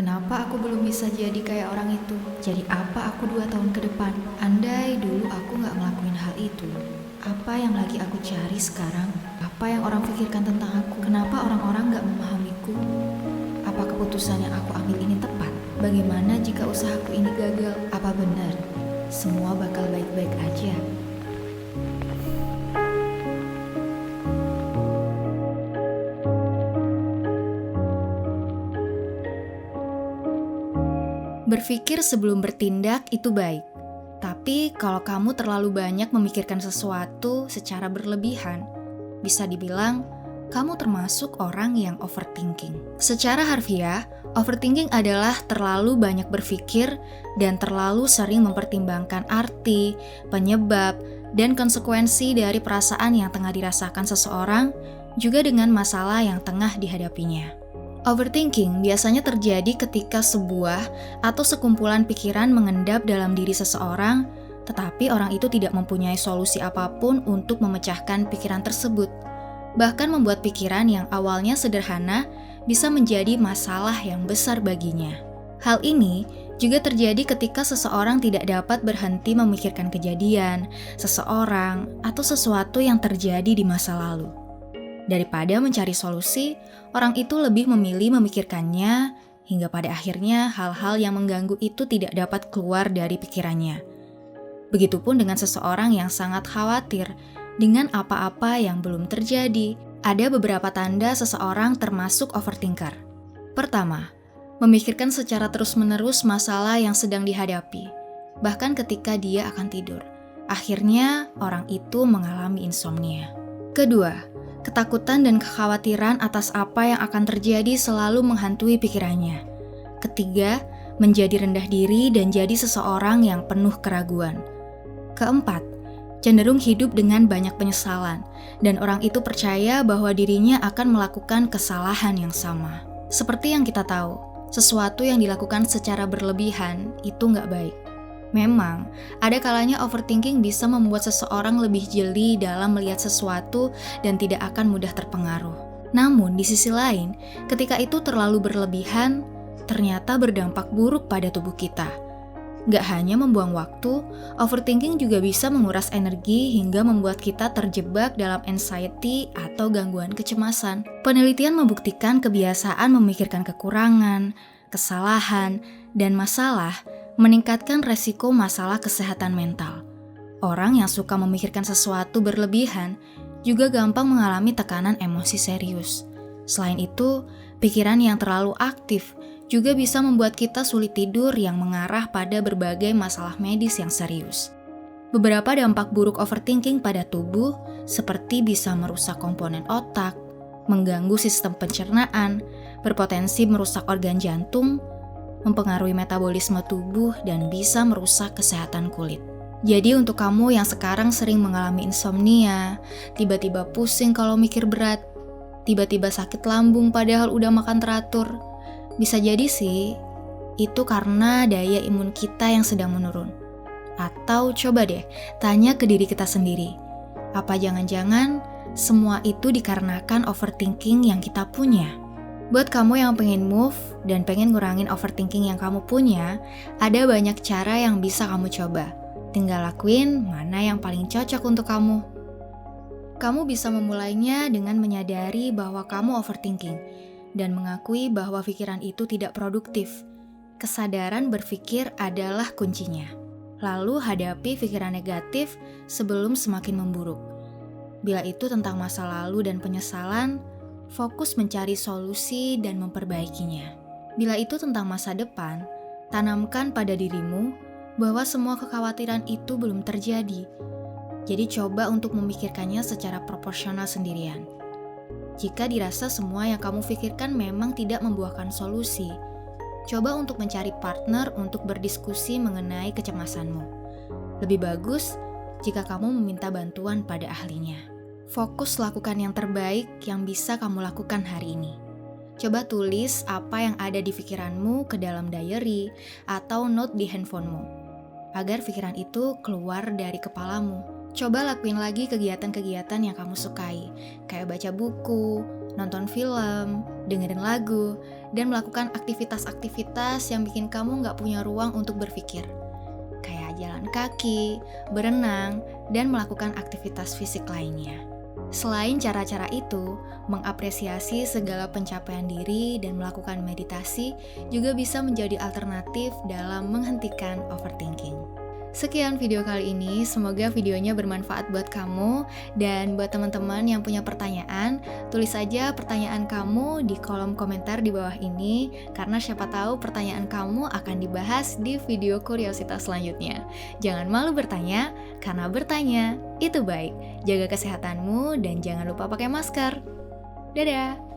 Kenapa aku belum bisa jadi kayak orang itu? Jadi apa aku 2 tahun ke depan? Andai dulu aku gak ngelakuin hal itu, apa yang lagi aku cari sekarang? Apa yang orang pikirkan tentang aku? Kenapa orang-orang gak memahamiku? Apa keputusan yang aku ambil ini tepat? Bagaimana jika usahaku ini gagal? Apa benar semua bakal baik-baik aja? Berpikir sebelum bertindak itu baik. Tapi kalau kamu terlalu banyak memikirkan sesuatu secara berlebihan, bisa dibilang kamu termasuk orang yang overthinking. Secara harfiah, overthinking adalah terlalu banyak berpikir dan terlalu sering mempertimbangkan arti, penyebab, dan konsekuensi dari perasaan yang tengah dirasakan seseorang, juga dengan masalah yang tengah dihadapinya. Overthinking biasanya terjadi ketika sebuah atau sekumpulan pikiran mengendap dalam diri seseorang, tetapi orang itu tidak mempunyai solusi apapun untuk memecahkan pikiran tersebut. Bahkan membuat pikiran yang awalnya sederhana bisa menjadi masalah yang besar baginya. Hal ini juga terjadi ketika seseorang tidak dapat berhenti memikirkan kejadian, seseorang, atau sesuatu yang terjadi di masa lalu. Daripada mencari solusi, orang itu lebih memilih memikirkannya hingga pada akhirnya hal-hal yang mengganggu itu tidak dapat keluar dari pikirannya. Begitupun dengan seseorang yang sangat khawatir dengan apa-apa yang belum terjadi. Ada beberapa tanda seseorang termasuk overthinker. Pertama, memikirkan secara terus-menerus masalah yang sedang dihadapi, bahkan ketika dia akan tidur. Akhirnya, orang itu mengalami insomnia. Kedua, ketakutan dan kekhawatiran atas apa yang akan terjadi selalu menghantui pikirannya. Ketiga, menjadi rendah diri dan jadi seseorang yang penuh keraguan. Keempat, cenderung hidup dengan banyak penyesalan, dan orang itu percaya bahwa dirinya akan melakukan kesalahan yang sama. Seperti yang kita tahu, sesuatu yang dilakukan secara berlebihan itu nggak baik. Memang, ada kalanya overthinking bisa membuat seseorang lebih jeli dalam melihat sesuatu dan tidak akan mudah terpengaruh. Namun, di sisi lain, ketika itu terlalu berlebihan, ternyata berdampak buruk pada tubuh kita. Gak hanya membuang waktu, overthinking juga bisa menguras energi hingga membuat kita terjebak dalam anxiety atau gangguan kecemasan. Penelitian membuktikan kebiasaan memikirkan kekurangan, kesalahan, dan masalah meningkatkan resiko masalah kesehatan mental. Orang yang suka memikirkan sesuatu berlebihan juga gampang mengalami tekanan emosi serius. Selain itu, pikiran yang terlalu aktif juga bisa membuat kita sulit tidur yang mengarah pada berbagai masalah medis yang serius. Beberapa dampak buruk overthinking pada tubuh seperti bisa merusak komponen otak, mengganggu sistem pencernaan, berpotensi merusak organ jantung, mempengaruhi metabolisme tubuh, dan bisa merusak kesehatan kulit. Jadi untuk kamu yang sekarang sering mengalami insomnia, tiba-tiba pusing kalau mikir berat, tiba-tiba sakit lambung padahal udah makan teratur, bisa jadi sih, itu karena daya imun kita yang sedang menurun. Atau coba deh, tanya ke diri kita sendiri, apa jangan-jangan semua itu dikarenakan overthinking yang kita punya? Buat kamu yang pengen move dan pengen ngurangin overthinking yang kamu punya, ada banyak cara yang bisa kamu coba. Tinggal lakuin mana yang paling cocok untuk kamu. Kamu bisa memulainya dengan menyadari bahwa kamu overthinking dan mengakui bahwa pikiran itu tidak produktif. Kesadaran berpikir adalah kuncinya. Lalu hadapi pikiran negatif sebelum semakin memburuk. Bila itu tentang masa lalu dan penyesalan, fokus mencari solusi dan memperbaikinya. Bila itu tentang masa depan, tanamkan pada dirimu bahwa semua kekhawatiran itu belum terjadi. Jadi coba untuk memikirkannya secara proporsional sendirian. Jika dirasa semua yang kamu pikirkan memang tidak membuahkan solusi, coba untuk mencari partner untuk berdiskusi mengenai kecemasanmu. Lebih bagus jika kamu meminta bantuan pada ahlinya. Fokus lakukan yang terbaik yang bisa kamu lakukan hari ini. Coba tulis apa yang ada di pikiranmu ke dalam diary atau note di handphonemu, agar pikiran itu keluar dari kepalamu. Coba lakuin lagi kegiatan-kegiatan yang kamu sukai, kayak baca buku, nonton film, dengerin lagu, dan melakukan aktivitas-aktivitas yang bikin kamu nggak punya ruang untuk berpikir. Kayak jalan kaki, berenang, dan melakukan aktivitas fisik lainnya. Selain cara-cara itu, mengapresiasi segala pencapaian diri dan melakukan meditasi juga bisa menjadi alternatif dalam menghentikan overthinking. Sekian video kali ini, semoga videonya bermanfaat buat kamu. Dan buat teman-teman yang punya pertanyaan, tulis saja pertanyaan kamu di kolom komentar di bawah ini, karena siapa tahu pertanyaan kamu akan dibahas di video kuriositas selanjutnya. Jangan malu bertanya, karena bertanya itu baik. Jaga kesehatanmu dan jangan lupa pakai masker. Dadah!